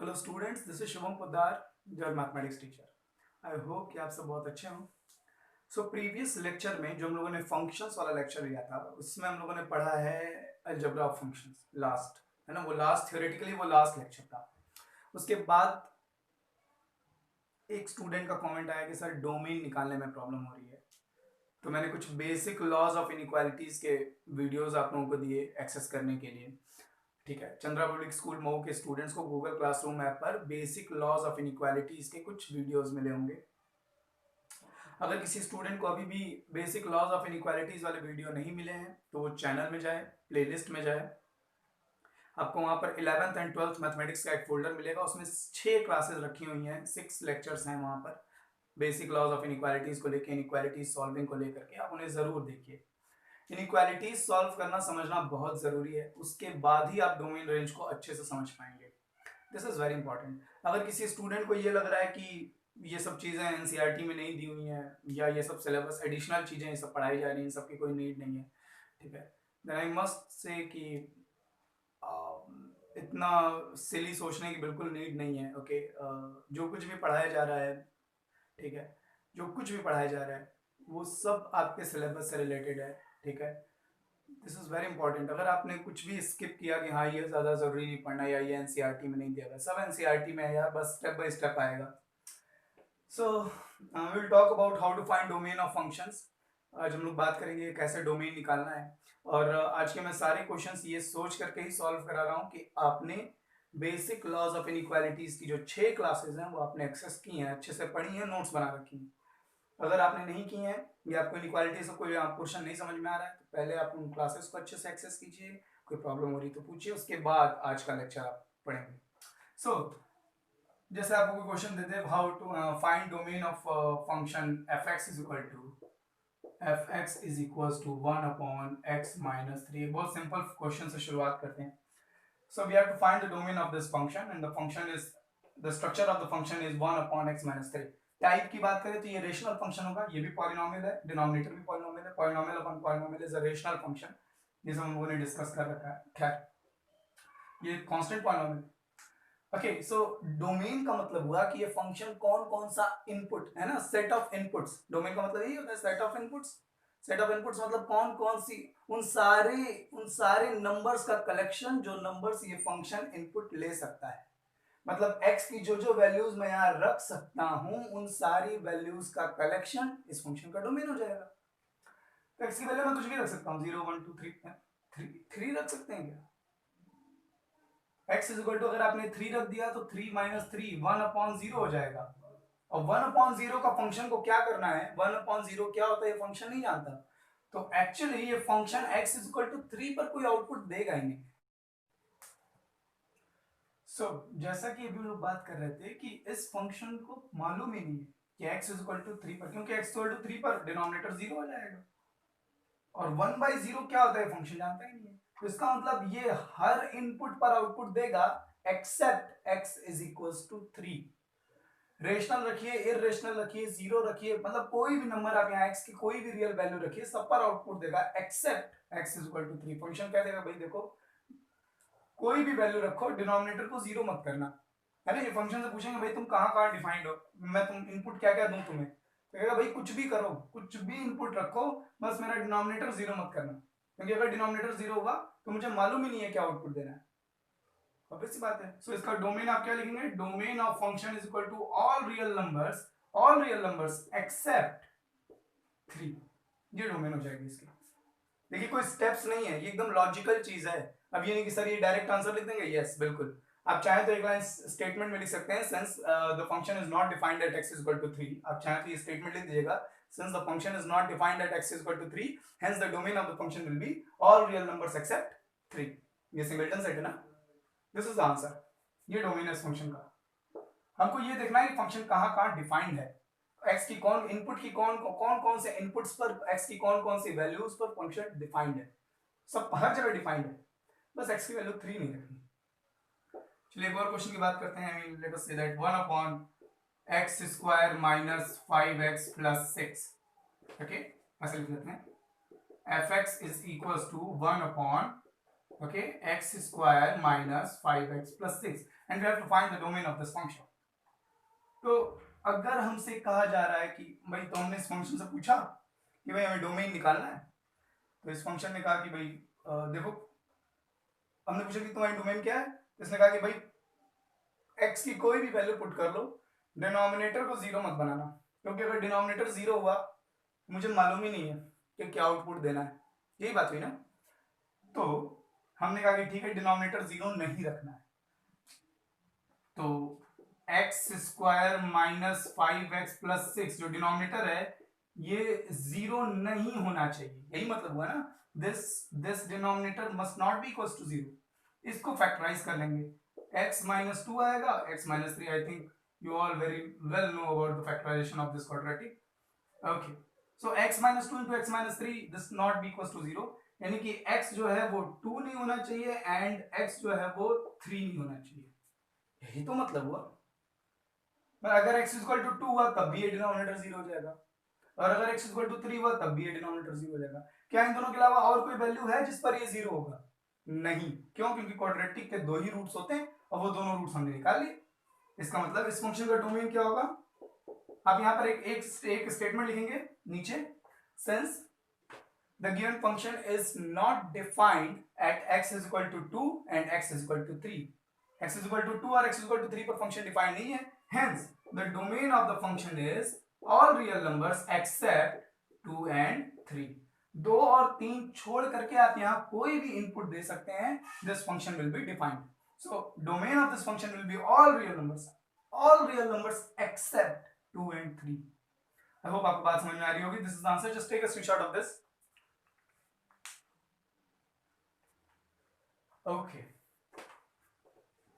Hello students, this is Shubham Poddar, your mathematics teacher. I hope कि आप सब बहुत अच्छे हों। सो प्रीवियस लेक्चर में जो हम लोगों ने फंक्शंस वाला लेक्चर लिया था उसमें हम लोगों ने पढ़ा है अलजेब्रा ऑफ फंक्शंस। लास्ट है ना, वो लास्ट थ्योरेटिकली वो लास्ट लेक्चर था। उसके बाद एक स्टूडेंट का कमेंट आया कि सर डोमेन निकालने में प्रॉब्लम हो रही है। तो मैंने कुछ बेसिक लॉज ऑफ इनइक्वालिटीज के वीडियोस आप लोगों को दिए एक्सेस करने के लिए। ठीक है, चंद्रा पब्लिक स्कूल मऊ के स्टूडेंट्स को गूगल क्लासरूम ऐप पर बेसिक लॉज ऑफ इनइक्वालिटीज के कुछ वीडियोस मिले होंगे। अगर किसी स्टूडेंट को अभी भी बेसिक लॉज ऑफ इनइक्वालिटीज वाले वीडियो नहीं मिले हैं तो वो चैनल में जाए, प्लेलिस्ट में जाए। आपको वहां पर 11th एंड 12th मैथमेटिक्स का एक फोल्डर मिलेगा, उसमें 6 क्लासेस रखी हुई हैं, 6 लेक्चर्स हैं वहां पर बेसिक लॉज ऑफ इनइक्वालिटीज को लेकर, इनइक्वालिटीज सॉल्विंग को लेकर के। आप उन्हें जरूर देखिए। इनइक्वालिटीज सॉल्व करना समझना बहुत जरूरी है, उसके बाद ही आप डोमेन रेंज को अच्छे से समझ पाएंगे। This is very important. अगर किसी स्टूडेंट को ये लग रहा है कि ये सब चीज़ें एनसीईआरटी में नहीं दी हुई हैं या ये सब सिलेबस एडिशनल चीज़ें ये सब पढ़ाई जा रही हैं, इन सब की कोई नीड नहीं है, ठीक है, देन आई मस्ट से कि इतना सिली सोचने की बिल्कुल नीड नहीं है। ओके, जो कुछ भी पढ़ाया जा रहा है, ठीक है, जो कुछ भी पढ़ाया जा रहा है वो सब आपके सिलेबस से रिलेटेड है। ठीक है, दिस इज वेरी इंपॉर्टेंट। अगर आपने कुछ भी स्किप किया कि हाँ ये ज़्यादा ज़रूरी नहीं पढ़ना या ये एनसीईआरटी में नहीं दिया गया, सब एनसीईआरटी में है यार, बस स्टेप बाय स्टेप आएगा। So will talk about how to find domain of functions. आज हम लोग बात करेंगे कैसे डोमेन निकालना है। और आज के मैं सारे क्वेश्चंस ये सोच करके ही सॉल्व करा रहा हूँ कि आपने बेसिक लॉज ऑफ इनइक्वालिटीज की जो 6 क्लासेस हैं वो आपने एक्सेस की हैं, अच्छे से पढ़ी हैं, नोट्स बना रखी हैं। अगर आपने नहीं की हैं या आपको इनइक्वालिटी से कोई पोर्शन नहीं समझ में आ रहा है तो पहले आप उन क्लासेस को अच्छे से एक्सेस कीजिए। कोई प्रॉब्लम हो रही तो पूछिए, उसके बाद आज का लेक्चर आप पढ़ेंगे। सो जैसे आपको कोई क्वेश्चन देते हैं, how to find domain of function f x is equal to one upon x minus three. बहुत सिंपल क्वेश्चन से शुरुआत करते हैं। So we have to find the domain of this function and the function is, the structure of the function is one upon x minus three. Type की बात करें तो ये रेशनल फंक्शन होगा, ये भी पॉलिनोमियल है, डिनोमिनेटर भी पॉलिनोमियल है, polynomial upon polynomial is a rational function, जिसे हम लोगों ने डिस्कस कर रखा है। खैर, ये constant polynomial. Okay, so domain का मतलब हुआ कि ये फंक्शन कौन कौन सा इनपुट है ना, सेट ऑफ इनपुट्स। डोमेन का मतलब यही होता है, set of inputs. Set of inputs मतलब कौन कौन सी, उन सारे नंबर्स का कलेक्शन जो नंबर्स ये फंक्शन इनपुट ले सकता है। मतलब x की जो जो वैल्यूज मैं यहाँ रख सकता हूं उन सारी वैल्यूज का कलेक्शन इस फंक्शन का डोमेन हो जाएगा। तो x की वैल्यू मैं कुछ भी रख सकता हूँ, 0 1 2 3 3 रख सकते हैं क्या? x इज इक्वल टू, अगर आपने 3 रख दिया तो 3 माइनस थ्री 1 अपॉन 0 हो जाएगा। और 1 अपॉन 0 का फंक्शन को क्या करना है, 1 अपॉन 0 क्या होता है ये फंक्शन नहीं जानता। तो एक्चुअली ये function x is equal to 3 पर कोई आउटपुट देगा ही नहीं। सो जैसा कि अभी लोग बात कर रहे थे कि इस फंक्शन को मालूम ही नहीं है कि x इज इक्वल टू 3 पर, क्योंकि x इक्वल टू 3 पर डिनोमिनेटर 0 हो जाएगा और 1 बाई 0 क्या होता है फंक्शन जानता ही नहीं है। तो इसका मतलब ये हर इनपुट पर आउटपुट देगा except x is equal to 3। Rational रखिए, इरेशनल रखिए, 0 रखिए, मतलब कोई भी नंबर आप यहाँ x की कोई भी रियल वैल्यू रखिए, सब पर आउटपुट देगा except x is equal to 3। Function क्या देगा भाई, देखो कोई भी वैल्यू रखो, डिनोमिनेटर को 0 मत करना, है ना। ये फंक्शन से पूछेंगे भाई तुम कहाँ कहाँ डिफाइंड हो, मैं तुम इनपुट क्या क्या दूं तुम्हें, तो कहेगा भाई कुछ भी करो, कुछ भी इनपुट रखो, बस मेरा डिनोमिनेटर 0 मत करना, क्योंकि अगर डिनोमिनेटर 0 होगा तो मुझे मालूम ही नहीं है क्या आउटपुट देना है। ऑब्वियस सी बात है। सो इसका डोमेन आप क्या लिखेंगे, domain of function is equal to all real numbers except 3। ये डोमेन हो जाएगी इसकी। देखिए कोई स्टेप्स नहीं है, ये एकदम लॉजिकल चीज है। अब ये नहीं कि सर ये डायरेक्ट आंसर लिख देंगे, यस बिल्कुल। आप चाहें तो एक लाइन स्टेटमेंट में लिख सकते हैं, since the function is not defined at x is equal to 3। आप चाहें तो ये स्टेटमेंट लिख दीजिएगा, since the function is not defined at x is equal to 3 hence the domain of the function will be all real numbers except 3। ये singleton set है ना, this is the answer. ये डोमेन है इस function का। हमको ये देखना है कि फंक्शन कहाँ कहाँ डिफाइंड है, x की कौन इनपुट की कौन कौन कौन से इनपुट्स पर x की कौन कौन सी वैल्यूज पर फंक्शन डिफाइंड है। सब हर जगह डिफाइंड है, बस x की वैल्यू 3 नहीं रखनी। चलिए एक और क्वेश्चन की बात करते हैं। Let us say that 1 upon x square minus 5x plus 6। Okay, ऐसे लिख लेते हैं, f x is equal to 1 upon okay, x square minus 5x plus 6 and we have to find the domain of this function. तो अगर हमसे कहा जा रहा है कि भाई तो हमने इस फंक्शन से पूछा कि भाई हमें डोमेन निकालना है, तो इस फंक्शन ने कहा कि भाई देखो, हमने पूछा कि तुम्हारी डोमेन क्या है, तो इसने कहा कि भाई x की कोई भी वैल्यू पुट कर लो, डिनोमिनेटर को जीरो मत बनाना, क्योंकि अगर डिनोमिनेटर जीरो हुआ मुझे मालूम ही नहीं है कि क्या आउटपुट देना है, यही बात हुई ना। तो हमने कहा कि ठीक है डिनोमिनेटर जीरो नहीं रखना है, तो x square minus 5x plus 6 जो डिनोमिनेटर है ये जीरो नहीं होना चाहिए, यही मतलब हुआ ना, this denominator must not be equal to zero. इसको फैक्टराइज कर लेंगे, x माइनस 2 आएगा, x minus 3, I think you all very well know about the factorization of this quadratic. Okay, so x minus 2 into x minus 3 this not be equals to 0, यानी कि x जो है वो 2 नहीं होना चाहिए एंड x जो है वो 3 नहीं होना चाहिए, यही तो मतलब हुआ। पर अगर x इक्वल टू 2 हुआ तब भी ये डिनोमिनेटर 0 हो जाएगा, और अगर x इक्वल टू 3 हुआ तब भी ये डिनोमिनेटर 0 हो जाएगा। क्या इन दोनों के अलावा और कोई वैल्यू है जिस पर ये 0 होगा? नहीं, क्यों? क्योंकि क्वाड्रेटिक के दो ही रूट्स होते हैं और वो दोनों रूट्स हमने निकाल लिए। इसका मतलब इस फंक्शन का डोमेन क्या होगा? आप यहां पर एक स्टेटमेंट लिखेंगे नीचे, since the given function is not defined at x is equal to 2 and x is equal to 3, x is equal to 2 और x इज इक्वल टू 3 पर फंक्शन डिफाइंड नहीं है, hence the domain of the function is all real numbers accept 2 and 3। 2 और 3 छोड़ करके आप यहां कोई भी इनपुट दे सकते हैं, this function will be defined. So domain of this function will be all real numbers except 2 and 3. I hope आपको बात समझ में आ रही होगी। This is the answer. Just take a screenshot of this. Okay.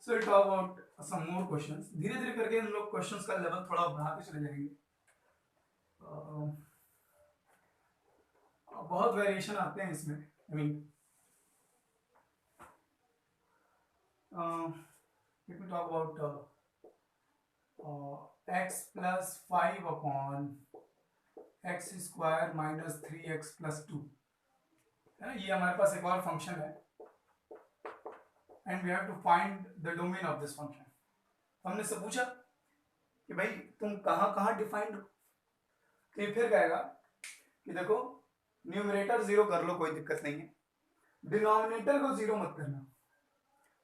So we'll talk about some more questions. धीरे धीरे करके हम लोग questions का लेवल थोड़ा बढ़ाते चले जाएंगे। बहुत वेरिएशन आते हैं इसमें। I mean, let me talk about x plus 5 upon x square minus 3x plus 2 है ना, ये हमारे पास एक और फंक्शन है and we have to find the domain of this function. हमने से पूछा कि भाई तुम कहाँ कहाँ डिफाइंड हो, तो ये फिर कहेगा कि देखो न्यूमरेटर जीरो कर लो, कोई दिक्कत नहीं है, डिनोमिनेटर को जीरो मत करना,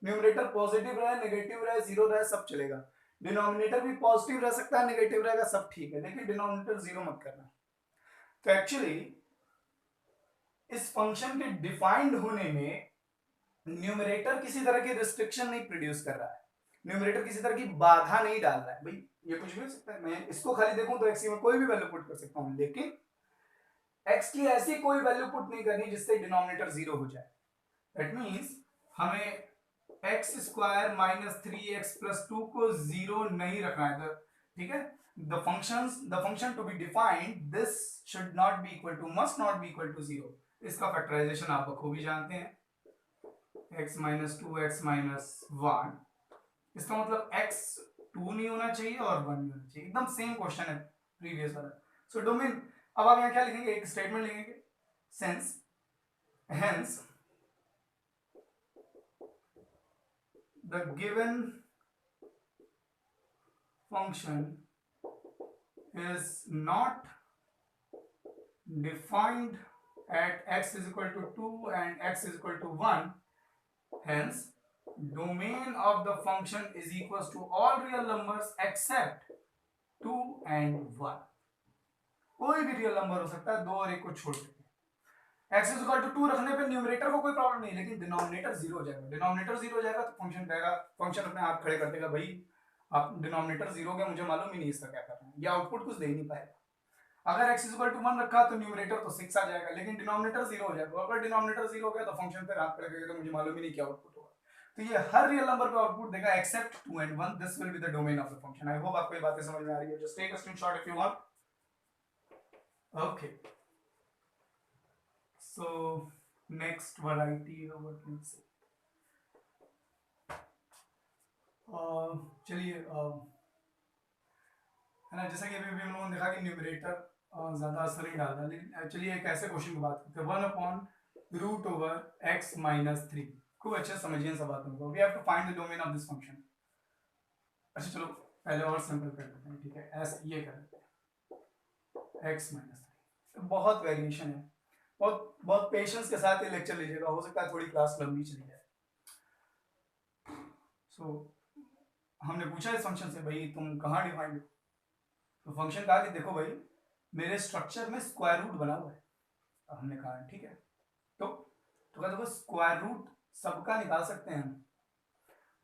न्यूमरेटर पॉजिटिव रहे नेगेटिव रहे जीरो रहे सब चलेगा, डिनोमिनेटर भी पॉजिटिव रह सकता है नेगेटिव रहेगा सब ठीक है, लेकिन डिनोमिनेटर जीरो मत करना। तो एक्चुअली इस फंक्शन के डिफाइंड होने में न्यूमरेटर किसी तरह की रिस्ट्रिक्शन नहीं प्रोड्यूस कर रहा है, न्यूमरेटर किसी तरह की बाधा नहीं डाल रहा है, भाई ये कुछ भी हो सकता है, मैं इसको खाली देखूं तो एक्स में कोई भी वैल्यू पुट कर सकता हूं, लेकिन एक्स की ऐसी कोई वैल्यू पुट नहीं करनी जिससे डिनोमिनेटर जीरो हो जाए। दैट मींस हमें x square minus 3x plus 2 को जीरो नहीं रखना है, ठीक है। the function to be defined this should not be equal to must not be equal to 0। इसका फैक्टराइजेशन आप खूबी जानते हैं, x माइनस 2 x माइनस 1, इसका मतलब x 2 नहीं होना चाहिए और 1 नहीं होना चाहिए, एकदम सेम क्वेश्चन है प्रीवियस वाला। सो डोमेन, अब आप यहाँ क्या लिखेंगे, एक स्टेटमेंट लिखेंगे, sense hence the given function is not defined at x is equal to 2 and x is equal to 1, hence domain of the function is equals to all real numbers except 2 and 1। कोई भी real number हो सकता है, 2 और 1 को छोड़ के। x is equal to 2 रखने पे न्यूमरेटर को कोई प्रॉब्लम नहीं, लेकिन डिनोमिनेटर जीरो हो जाएगा, डिनोमिनेटर जीरो हो जाएगा तो फंक्शन कहेगा, फंक्शन अपने आप खड़े कर देगा, भाई आप डिनोमिनेटर जीरो हो गया, मुझे मालूम ही नहीं इसका क्या करना है, या आउटपुट कुछ दे ही नहीं पाएगा। अगर x इक्वल टू 1 रखा तो न्यूमरेटर तो 6 आ जाएगा, लेकिन डिनोमिनेटर जीरो हो जाएगा, अगर डिनोमिनेटर जीरो हो गया तो फंक्शन पे हाथ पे लगेगा, तो मुझे मालूम ही नहीं क्या आउटपुट होगा। तो ये हर रियल नंबर पे आउटपुट देगा except 2 and 1, this will be the domain of the function. I hope आपको ये बातें समझ में आ रही है, just take a screenshot if you want. Okay, so next variety what can say, चलिए है ना, जैसा कि अभी हम लोगों ने देखा कि न्यूमरेटर ज्यादा असर नहीं डालता, लेकिन चलिए एक ऐसे क्वेश्चन की बात करते हैं, 1 upon root over x minus 3। खूब अच्छे से समझिए इन सब बातों को। We have to find the domain of this function. अच्छा चलो पहले और सिंपल कर लेते हैं, ठीक है, ऐसे ये कर लेते हैं x माइनस 3। बहुत वेरिएशन है, बहुत बहुत पेशेंस के साथ ये लेक्चर लीजिएगा, हो सकता है थोड़ी क्लास लंबी चली जाए। सो हमने पूछा इस फंक्शन से भाई तुम कहाँ डिफाइंड हो, तो फंक्शन कहा कि देखो भाई मेरे स्ट्रक्चर में स्क्वायर रूट बना हुआ है। हमने कहा ठीक है, तो क्या देखो स्क्वायर रूट सबका निकाल सकते हैं हम।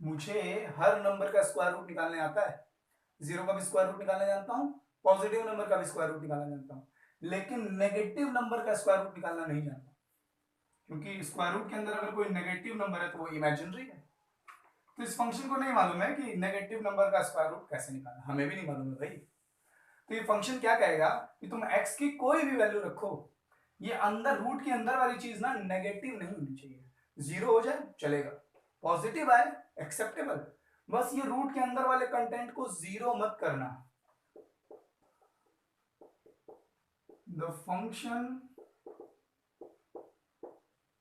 मुझे हर नंबर का स्क्वायर रूट निकालने आता है, जीरो का भी स्क्वायर रूट निकालना जानता हूँ, पॉजिटिव नंबर का भी स्क्वायर रूट निकालना जानता हूँ, लेकिन नेगेटिव नंबर का स्क्वायर रूट निकालना नहीं जानता, क्योंकि स्क्वायर रूट के अंदर अगर कोई नेगेटिव नंबर है तो वो इमेजिनरी है। तो इस फंक्शन को नहीं मालूम है कि नेगेटिव नंबर का स्क्वायर रूट कैसे निकालना, हमें भी नहीं मालूम है भाई। तो ये फंक्शन क्या कहेगा कि तुम x की कोई भी वैल्यू रखो, ये अंदर रूट के अंदर वाली चीज ना नेगेटिव नहीं होनी चाहिए, जीरो हो जाए चलेगा, पॉजिटिव आए एक्सेप्टेबल, बस ये रूट के अंदर वाले कंटेंट को जीरो मत करना। The function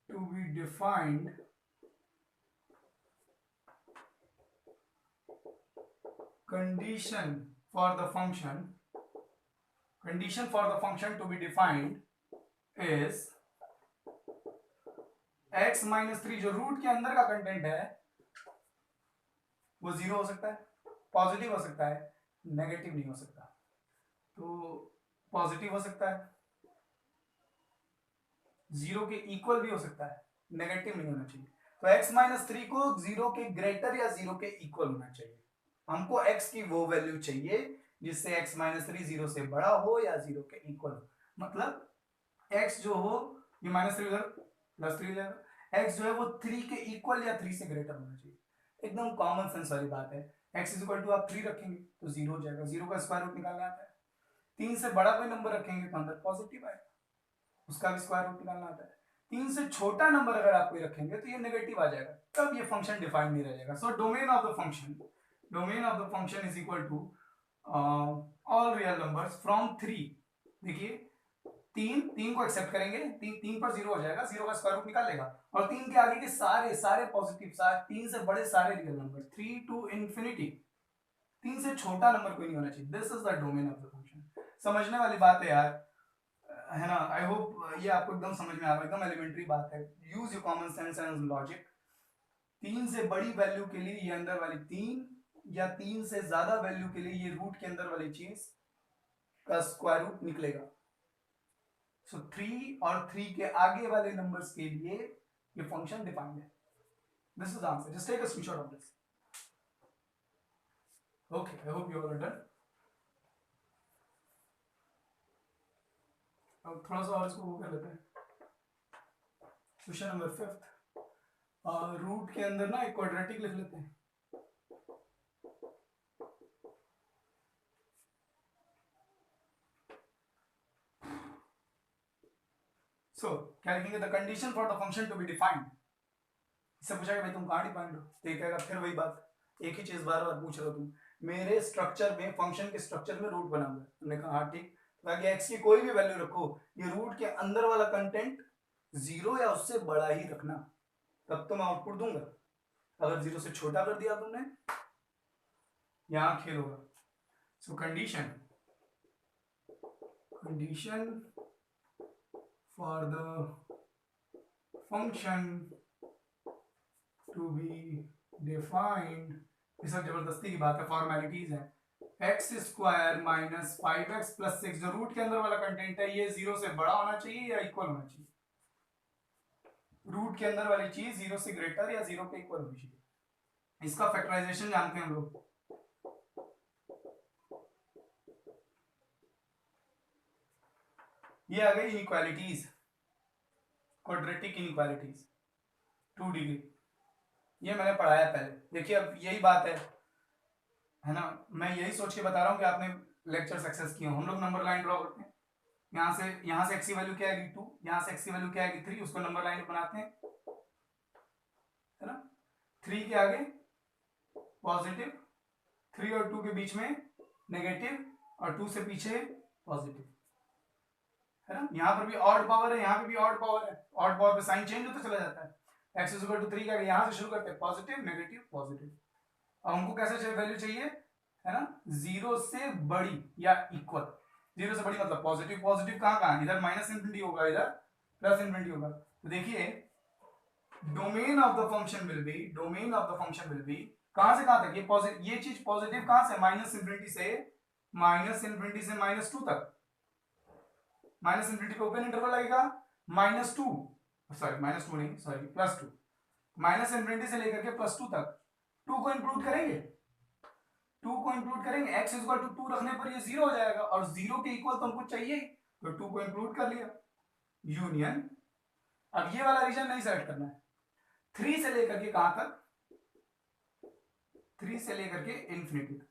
to be defined condition for the function to be defined is x minus 3, जो रूट के अंदर का कंटेंट है वो जीरो हो सकता है, पॉजिटिव हो सकता है, नेगेटिव नहीं हो सकता। तो पॉजिटिव हो सकता है, जीरो के इक्वल भी हो सकता है, नेगेटिव नहीं होना चाहिए। तो x माइनस 3 को जीरो के ग्रेटर या जीरो के इक्वल होना चाहिए। हमको x की वो वैल्यू चाहिए जिससे x माइनस 3 जीरो से बड़ा हो या जीरो के इक्वल हो, मतलब x जो हो, ये माइनस 3 उधर प्लस 3 हो जाएगा, x जो है वो 3 के इक्वल या 3 से ग्रेटर होना चाहिए। एकदम कॉमन सेंस वाली बात है। x इज इक्वल टू आप 3 रखेंगे तो जीरो हो जाएगा, जीरो का स्क्वायर रूट निकालना आता है। 3 से बड़ा कोई नंबर रखेंगे तो अंदर पॉजिटिव आएगा, उसका भी स्क्वायर रूट निकालना आता है। 3 से छोटा नंबर अगर आप कोई रखेंगे तो ये नेगेटिव आ जाएगा, तब ये फंक्शन डिफाइन नहीं रह जाएगा। So domain of the function is equal to all real numbers from 3। देखिए तीन को एक्सेप्ट करेंगे, तीन पर जीरो हो जाएगा, जीरो का स्क्वायर रूट निकाल लेगा, और तीन के आगे के सारे पॉजिटिव, तीन से बड़े सारे रियल नंबर, 3 टू इंफिनिटी, तीन से छोटा नंबर कोई नहीं होना चाहिए। This is the domain of the function. समझने वाली बात है यार, है ना। आई होप ये आपको एकदम समझ में आ रहा है, एकदम एलिमेंट्री बात है। Use your common sense and logic. तीन से बड़ी वैल्यू के लिए ये अंदर वाली तीन, या तीन से ज्यादा वैल्यू के लिए ये रूट के अंदर वाली चीज का स्क्वायर रूट निकलेगा। सो 3 और 3 के आगे वाले नंबर्स के लिए ये फंक्शन डिफाइंड है। This is answer, just take a screenshot of this. Okay, I hope you all are done. अब थोड़ा सा और इसको वो कर लेते हैं। क्वेश्चन नंबर 5, रूट के अंदर ना एक क्वाड्रेटिक लिख लेते हैं। सो क्या लिखेंगे, the condition for the function to be defined. इससे पूछा कि भाई तुम कहाँ डिफाइंड हो, तो ये कहेगा फिर वही बात, एक ही चीज बार बार पूछ रहे हो तुम, मेरे स्ट्रक्चर में, फंक्शन के स्ट्रक्चर में रूट बना हुआ है। तुमने कहा हाँ ठीक, ताकि एक्स की कोई भी वैल्यू रखो, ये रूट के अंदर वाला कंटेंट जीरो या उससे बड़ा ही रखना, तब तो मैं आउटपुट दूंगा। अगर जीरो से छोटा कर दिया तुमने, यहां खेल होगा। So condition for the function to be defined, ये सब जबरदस्ती की बात है, फॉर्मेलिटीज है। X square minus 5x plus 6, जो रूट के अंदर वाला कंटेंट है, ये जीरो से बड़ा होना चाहिए या इक्वल होना चाहिए। रूट के अंदर वाली चीज जीरो से ग्रेटर या जीरो के इक्वल होनी चाहिए। इसका फैक्टराइजेशन जानते हैं हम लोग, ये आ गई इनइक्वालिटीज, क्वाड्रेटिक इनइक्वालिटीज 2 डिग्री, ये मैंने पढ़ाया पहले। देखिए अब यही बात है ना, मैं यही सोच के बता रहा हूँ कि आपने लेक्चर सक्सेस किया। हम लोग नंबर लाइन ड्रॉ करते हैं, यहाँ से x की वैल्यू क्या आएगी 2, यहाँ से x की वैल्यू क्या आएगी 3, उसको नंबर लाइन बनाते हैं, है ना। 3 के आगे पॉजिटिव, 3 और 2 के बीच में नेगेटिव, और 2 से पीछे पॉजिटिव, है ना। यहाँ पर भी ऑड पावर है, यहाँ पे भी ऑड पावर है, ऑड पावर पे साइन चेंज होता चला जाता है। x इज इक्वल टू 3 का यहां से शुरू करते हैं पॉजिटिव नेगेटिव पॉजिटिव। अब हमको कैसे वैल्यू चाहिए, है ना, 0 से बड़ी या इक्वल। 0 से बड़ी मतलब पॉजिटिव, पॉजिटिव कहां कहां, इधर माइनस इंफिनिटी होगा, इधर प्लस इंफिनिटी होगा। तो देखिए domain of the function will B, domain of the function will B कहां से कहां तक, ये पॉजिटिव, ये चीज पॉजिटिव कहां से, माइनस इंफिनिटी से -2 तक। माइनस इंफिनिटी पे ओपन इंटरवल लगेगा, -2 सॉरी -2 नहीं सॉरी +2, माइनस इंफिनिटी से लेकर के +2 तक। 2 को इंक्लूड करेंगे, 2 को इंक्लूड करेंगे, x इक्वल टू 2 रखने पर ये 0 हो जाएगा और 0 के इक्वल तो हमको चाहिए, तो 2 को इंक्लूड कर लिया, यूनियन। अब ये वाला रीजन नहीं सेलेक्ट करना है, 3 से लेकर के कहां तक, 3 से लेकर के इंफिनिटी तक।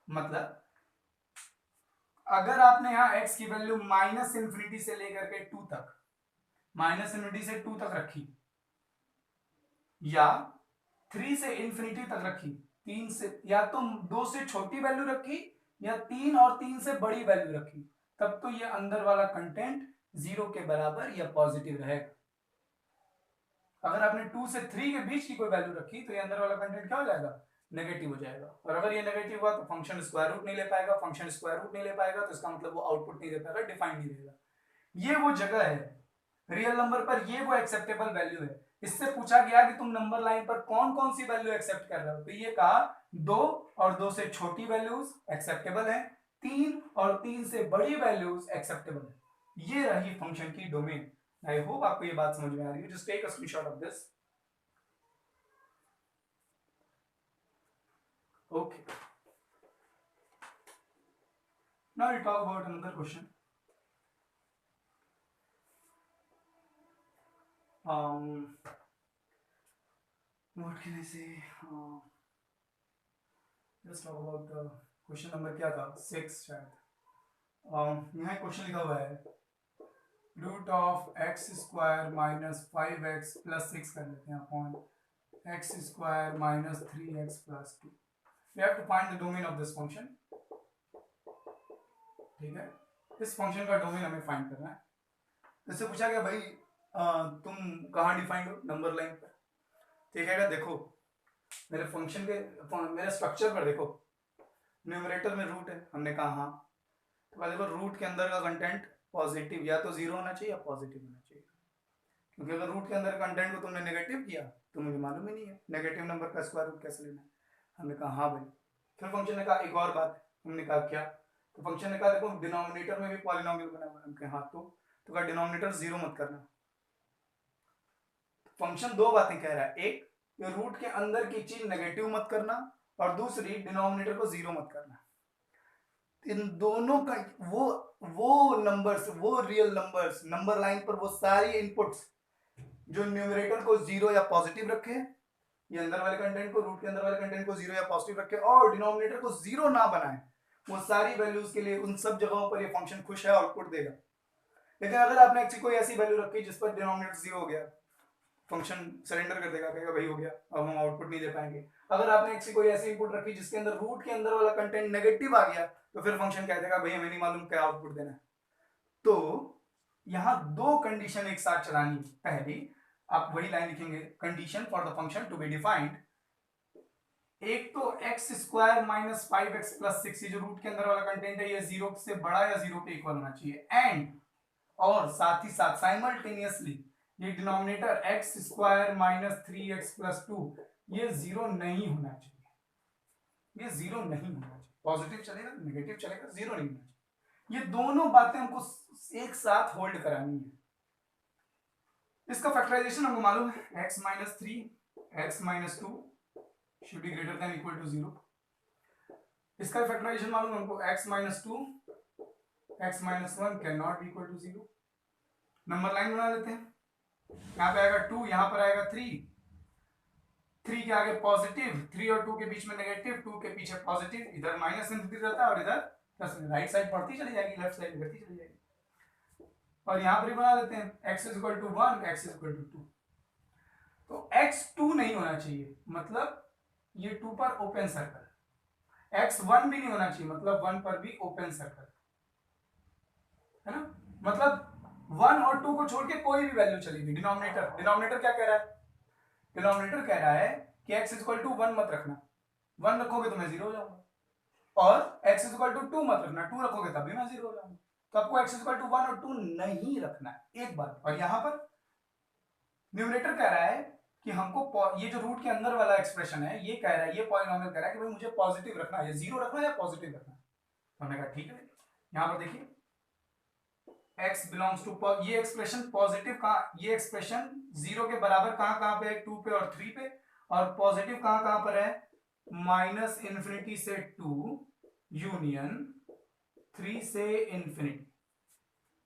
मतलब अगर आपने यहां x की वैल्यू माइनस इंफिनिटी से लेकर के 2 तक, माइनस इंफिनिटी से 2 तक रखी, या 3 से इंफिनिटी तक रखी, 3 से, या तो 2 से छोटी वैल्यू रखी या 3 और 3 से बड़ी वैल्यू रखी, तब तो ये अंदर वाला कंटेंट 0 के बराबर या पॉजिटिव रहेगा। अगर आपने 2 से 3 के बीच की कोई वैल्यू रखी तो ये अंदर वाला कंटेंट क्या हो जाएगा, नेगेटिव हो जाएगा। और अगर ये नेगेटिव हुआ तो फंक्शन स्क्वायर रूट नहीं ले पाएगा, फंक्शन स्क्वायर रूट नहीं ले पाएगा तो इसका मतलब वो आउटपुट नहीं दे पाएगा, डिफाइन नहीं रहेगा। ये वो जगह है रियल नंबर पर, ये वो एक्सेप्टेबल वैल्यू है। इससे पूछा गया कि तुम नंबर लाइन पर कौन कौन सी वैल्यू एक्सेप्ट कर रहे हो, तो ये कहा 2 और 2 से छोटी वैल्यूज एक्सेप्टेबल है, 3 और 3 से बड़ी वैल्यूज एक्सेप्टेबल है। ये रही फंक्शन की डोमेन। आई होप आपको ये बात समझ में आ रही है। Just take a screenshot of this. Okay. Now we talk about another question. What can I say? Let's talk about the question number क्या था, 6 शायद। यहाँ क्वेश्चन लिखा हुआ है root of x square minus 5x plus 6 कर लेते हैं upon x square minus 3x plus 2। We have to find the domain of this function। ठीक है, इस फंक्शन का डोमेन हमें फाइंड करना है। इससे पूछा गया भाई तुम कहाँ डिफाइंड हो, नंबर लाइन पर। ठीक है, देखो मेरे फंक्शन के मेरे स्ट्रक्चर पर देखो, न्यूमरेटर में रूट है, हमने कहा हाँ, तो देखो रूट के अंदर का कंटेंट पॉजिटिव या तो 0 होना चाहिए या पॉजिटिव होना चाहिए, क्योंकि अगर रूट के अंदर कंटेंट को तुमने नेगेटिव किया तो मुझे मालूम ही नहीं है नेगेटिव नंबर का स्क्वायर रूट कैसे लेना है। हमने कहा हाँ भाई। फिर फंक्शन ने कहा एक और बात, हमने कहा क्या, तो फंक्शन ने कहा देखो डिनोमिनेटर में भी पॉलिनोमियल बना हुआ है। हमने कहा हाँ, तो कहा डिनोमिनेटर 0 मत करना। फंक्शन दो बातें कह रहा है, एक रूट के अंदर की चीज नेगेटिव मत करना, और दूसरी डिनोमिनेटर को 0 मत करना। इन दोनों का वो नंबर्स, वो रियल नंबर्स नंबर लाइन पर, वो सारी इनपुट्स जो न्यूमरेटर को 0 या पॉजिटिव रखे, ये अंदर वाले कंटेंट को, रूट के अंदर वाले कंटेंट को 0 या पॉजिटिव रखे, और डिनोमिनेटर को 0 ना बनाए, वो सारी वैल्यूज के लिए उन सब जगहों पर ये फंक्शन खुश है, आउटपुट देगा। लेकिन अगर आपने एक्चुअली कोई ऐसी वैल्यू रखी जिस पर डिनोमिनेटर 0 हो गया, फंक्शन सरेंडर कर देगा, कहेगा भाई हो गया, अब हम आउटपुट नहीं दे पाएंगे। अगर आपने एक्चुअली कोई ऐसी इनपुट रखी जिसके अंदर रूट के अंदर वाला कंटेंट नेगेटिव आ गया, तो फिर फंक्शन कह देगा भाई हमें नहीं मालूम क्या आउटपुट देना है। तो यहां दो कंडीशन एक साथ चलानी। पहली आप वही लाइन लिखेंगे, condition for the function to be defined, एक तो x square minus 5x plus 6, जो रूट के अंदर वाला कंटेंट है, ये 0 से बड़ा या 0 के इक्वल होना चाहिए, एंड और साथ ही साथ साइमल्टेनियसली ये denominator x square minus 3x plus 2 ये 0 नहीं होना चाहिए, ये 0 नहीं होना चाहिए। पॉजिटिव चलेगा नेगेटिव चलेगा, 0 नहीं होना चाहिए। ये दोनों बातें हमको एक साथ होल्ड करानी है। इसका फैक्टराइजेशन हमको मालूम है, x minus 3 x minus 2 should be greater than equal to 0। इसका फैक्टराइजेशन मालूम है हमको, x minus 2 x minus 1 can not be equal to 0। Number line बना लेते हैं, यहाँ पे आएगा 2, यहाँ पर आएगा 3 के आगे पॉजिटिव, 3 और 2 के बीच में नेगेटिव, 2 के पीछे पॉजिटिव, इधर माइनस इंफिनिटी रहता है और इधर प्लस, राइट साइड बढ़ती चली जाएगी, लेफ्ट साइड घटती चली जाएगी। और यहाँ पर ही बना लेते हैं x is equal to 1 x is equal to 2। तो x 2 नहीं होना चाहिए, मतलब ये 2 पर ओपन सर्कल, x 1 भी नहीं होना चाहिए, मतलब 1 पर भी ओपन सर्कल, है ना। मतलब 1 और 2 को छोड़ के कोई भी वैल्यू चलेगी। डिनोमिनेटर क्या कह रहा है, डिनोमिनेटर कह रहा है कि x इक्वल टू 1 मत रखना, 1 रखोगे तो मैं 0 हो जाऊंगा, और x इक्वल टू 2 मत रखना, 2 रखोगे तब भी मैं 0 हो जाऊंगा। तो आपको x इक्वल टू 1 और 2 नहीं रखना है, एक बार। और यहां पर न्यूमरेटर कह रहा है कि हमको ये जो रूट के अंदर वाला एक्सप्रेशन है, ये कह रहा है, ये पॉलिनोमियल कह रहा है कि भाई मुझे पॉजिटिव रखना है, 0 रखना है या पॉजिटिव रखना है। तो हमने कहा ठीक है। यहां पर देखिए x बिलोंग्स टू, ये एक्सप्रेशन पॉजिटिव कहां, ये एक्सप्रेशन 0 के बराबर कहां कहां पे है, 2 पे और 3 पे, और पॉजिटिव कहां कहां पर है, माइनस इन्फिनिटी से 2 यूनियन 3 से इन्फिनिटी,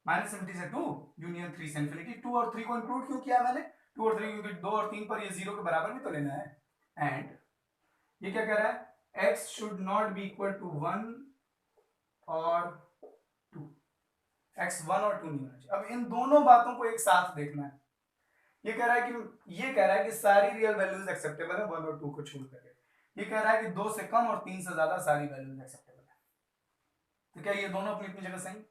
माइनस इन्फिनिटी से 2 यूनियन 3 से इन्फिनिटी। 2 और 3 को इंक्लूड क्यों किया मैंने, 2 और 3 क्योंकि 2 और 3 पर ये 0 के बराबर भी तो लेना है। एंड ये क्या कह रहा है, x should not be equal to 1 और 2, x 1 और 2 नहीं होना चाहिए। अब इन दोनों बातों को एक साथ देखना है। ये कह रहा है कि सारी रियल वैल्यूज एक्सेप्टेबल है 1 और 2 को छोड़ करके। ये कह रहा है कि 2 से कम और 3 से ज्यादा सारी वैल्यूज एक्सेप्टेबल है। तो क्या ये दोनों अपनी अपनी जगह सही?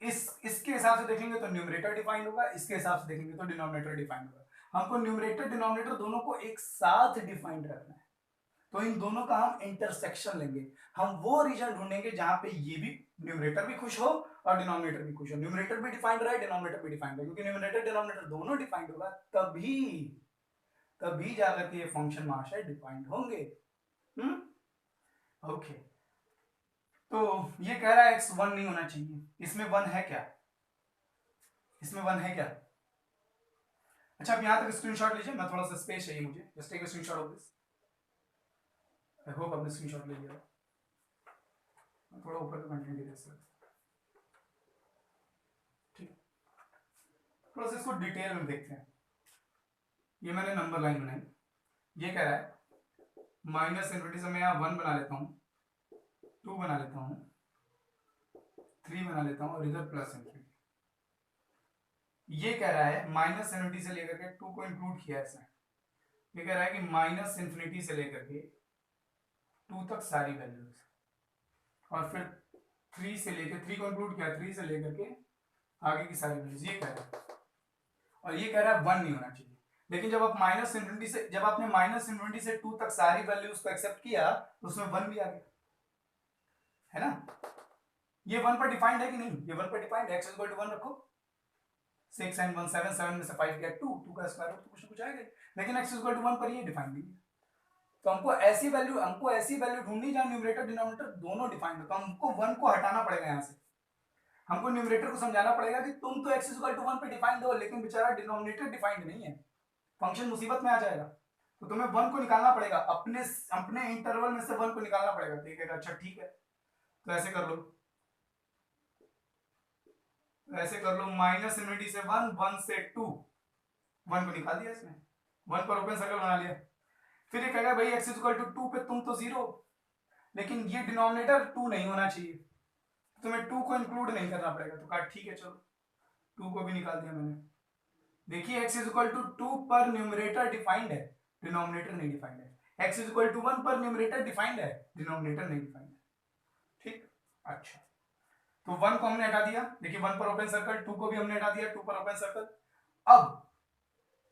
इसके हिसाब से देखेंगे तो न्यूमरेटर डिफाइंड होगा, इसके हिसाब से देखेंगे तो डिनोमिनेटर डिफाइंड होगा। हमको न्यूमरेटर डिनोमिनेटर दोनों को एक साथ डिफाइंड रखना है, तो इन दोनों का हम इंटरसेक्शन लेंगे। हम वो रीजन ढूंढेंगे जहां पे ये भी न्यूमरेटर भी खुश हो और डिनोमिनेटर भी खुश हो, न्यूमरेटर भी डिफाइंड रहे, डिनोमिनेटर भी डिफाइंड रहे, क्योंकि न्यूमरेटर डिनोमिनेटर दोनों डिफाइंड होगा तभी जाकर के ये फंक्शन महाशय डिफाइंड होंगे। ओके, तो ये कह रहा है x 1 नहीं होना चाहिए, इसमें 1 है क्या, इसमें 1 है क्या? अच्छा, अब यहां तक स्क्रीनशॉट लीजिए, मैं थोड़ा सा स्पेस चाहिए मुझे, just take a screenshot of this. I hope आपने स्क्रीनशॉट ले लिया, थोड़ा ऊपर का कंटेंट ही देख सकते, ठीक। थोड़ा सा इसको डिटेल में देखते हैं। ये मैंने नंबर लाइन बनाई, ये कह रहा है माइनस इन्फिनिटी से मैं यहाँ 1 बना लेता हूँ, 2 बना लेता हूँ, 3 बना लेता हूँ, और इधर प्लस इन्फिनिटी। ये कह रहा है माइनस इन्फिनिटी से लेकर के 2 को इंक्लूड किया है इसने। ये कह रहा है कि माइनस इन्फिनिटी से लेकर के 2 तक सारी वैल्यूज, और फिर 3 से लेकर 3 को इंक्लूड किया, 3 से लेकर के आगे की सारी वैल्यूज, ये कह रहा है। और ये कह रहा है 1 नहीं होना चाहिए, लेकिन जब आप माइनस इन्फिनिटी से, जब आपने माइनस इन्फिनिटी से 2 तक सारी वैल्यूज को एक्सेप्ट किया तो उसमें 1 भी आ गया, है ना? ये 1 पर डिफाइंड है कि नहीं? ये 1 पर डिफाइंड है, x इक्वल टू 1 रखो, 6 and 1 7, 7 में से 5 गया 2, 2 का स्क्वायर रूट तो कुछ ना कुछ आएगा, लेकिन x इक्वल टू 1 पर ये डिफाइंड नहीं है। तो हमको ऐसी वैल्यू ढूंढनी जहां न्यूमरेटर डिनोमिनेटर दोनों डिफाइंड हो, तो हमको 1 को हटाना पड़ेगा यहां से। हमको न्यूमरेटर को समझाना पड़ेगा कि तुम तो x इक्वल टू 1 पे डिफाइंड हो, लेकिन बेचारा डिनोमिनेटर डिफाइंद नहीं है, फंक्शन मुसीबत में आ जाएगा। तो तुम्हें 1 को निकालना पड़ेगा, अपने इंटरवल में से 1 को निकालना पड़ेगा। ठीक है, अच्छा ठीक है, तो ऐसे कर लो, माइनस इन्फिनिटी से 1, 1 से 2, 1 को निकाल दिया इसने, 1 पर ओपन सर्कल बना लिया। फिर ये कहेगा भाई x इक्वल टू 2 पे तुम तो 0, लेकिन ये डिनोमिनेटर 2 नहीं होना चाहिए, तुम्हें 2 को इंक्लूड नहीं करना पड़ेगा। तो कहा ठीक है, चलो 2 को भी निकाल दिया मैंने। देखिए x इक्वल टू 2 पर न्यूमरेटर डिफाइंड है, डिनोमिनेटर नहीं डिफाइंड है। x इक्वल टू 1 पर न्यूमरेटर डिफाइंड है, डिनोमिनेटर नहीं डिफाइंड है। ठीक, अच्छा, तो 1 को हमने हटा दिया, देखिए 1 पर ओपन सर्कल, 2 को भी हमने हटा दिया, 2 पर ओपन सर्कल। अब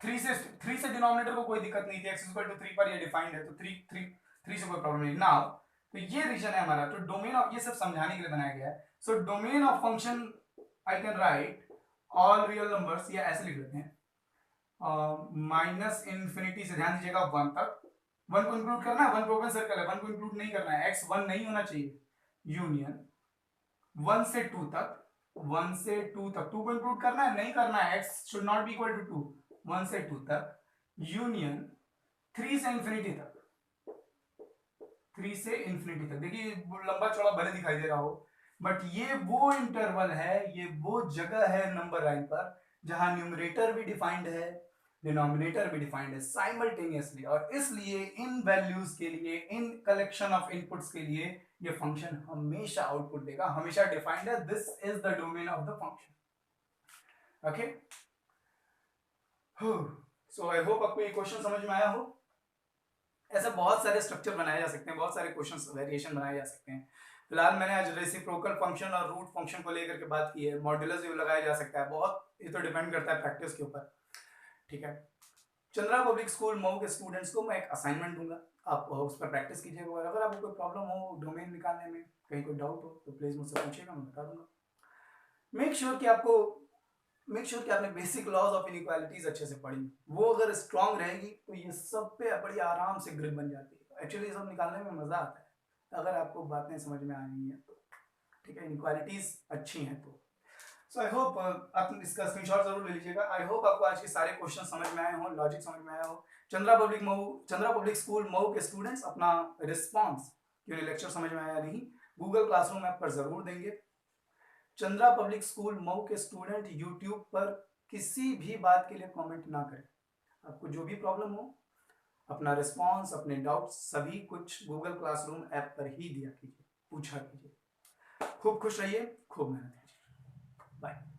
3 से डिनोमिनेटर को कोई दिक्कत नहीं थी, x इक्वल टू 3 पर ये डिफाइंड है, तो 3 से कोई प्रॉब्लम नहीं। नाउ तो ये रीजन है हमारा, तो डोमेन ऑफ, ये सब समझाने के लिए बनाया गया है। सो domain of function I can write all real numbers, या ऐसे लिख लेते हैं, माइनस इन्फिनिटी से, ध्यान दीजिएगा 1 तक, 1 को इंक्लूड करना है, 1 पे ओपन सर्कल है, 1 को इंक्लूड नहीं करना है, x 1 नहीं होना चाहिए, यूनियन 1 से 2 तक, 1 से 2 तक, 2 को इंक्लूड करना है, नहीं करना है, x should not be equal to 2, 1 से 2 तक, यूनियन 3 से इंफिनिटी तक, 3 से इंफिनिटी तक। देखिए लंबा चौड़ा भले दिखाई दे रहा हो, बट ये वो इंटरवल है, ये वो जगह है नंबर लाइन पर जहां न्यूमरेटर भी डिफाइंड है, डिनोमिनेटर भी डिफाइंड है साइमल्टेनियसली, और इसलिए इन वैल्यूज के लिए, इन कलेक्शन ऑफ इनपुट्स के लिए ये फंक्शन हमेशा आउटपुट देगा, हमेशा डिफाइंड है। This is the domain of the function. Okay, so I hope आपको ये क्वेश्चन समझ में आया हो। ऐसे बहुत सारे स्ट्रक्चर बनाए जा सकते हैं, बहुत सारे क्वेश्चन वेरिएशन बनाए जा सकते हैं। फिलहाल मैंने आज रेसिप्रोकल फंक्शन और रूट फंक्शन को लेकर के बात की है, मॉड्यूलस भी लगाया जा सकता है, बहुत ये तो डिपेंड करता है प्रैक्टिस के ऊपर। ठीक है, चंद्रा पब्लिक स्कूल मऊ के स्टूडेंट्स को मैं एक असाइनमेंट दूंगा, आप उस पर प्रैक्टिस कीजिएगा, और अगर आपको कोई प्रॉब्लम हो डोमेन निकालने में, कहीं कोई डाउट हो तो प्लीज़ मुझसे पूछिएगा, मैं बता दूंगा। मेक श्योर कि आपको मेक श्योर कि आपने बेसिक लॉज ऑफ इनइक्वालिटीज अच्छे से पढ़ी, वो अगर स्ट्रांग रहेगी तो ये सब पे बड़ी आराम से ग्रिप बन जाती है। एक्चुअली ये सब निकालने में मजा आता है अगर आपको बातें समझ में आ रही हैं तो, ठीक है, इनइक्वालिटीज अच्छी हैं तो। सो आई होप आप इसका स्क्रीनशॉट जरूर ले लीजिएगा। आई होप आपको आज के सारे क्वेश्चन समझ में आए हों, लॉजिक समझ में आया हो। चंद्रा पब्लिक स्कूल मऊ के स्टूडेंट्स अपना रिस्पॉन्स कि उन्हें लेक्चर समझ में आया नहीं, गूगल क्लासरूम ऐप पर जरूर देंगे। चंद्रा पब्लिक स्कूल मऊ के स्टूडेंट यूट्यूब पर किसी भी बात के लिए कमेंट ना करें। आपको जो भी प्रॉब्लम हो, अपना रिस्पॉन्स, अपने डाउट्स सभी कुछ गूगल क्लासरूम ऐप पर ही दिया कीजिए, पूछा कीजिए। खूब खुश रहिए, खूब मेहनत कीजिए। बाय।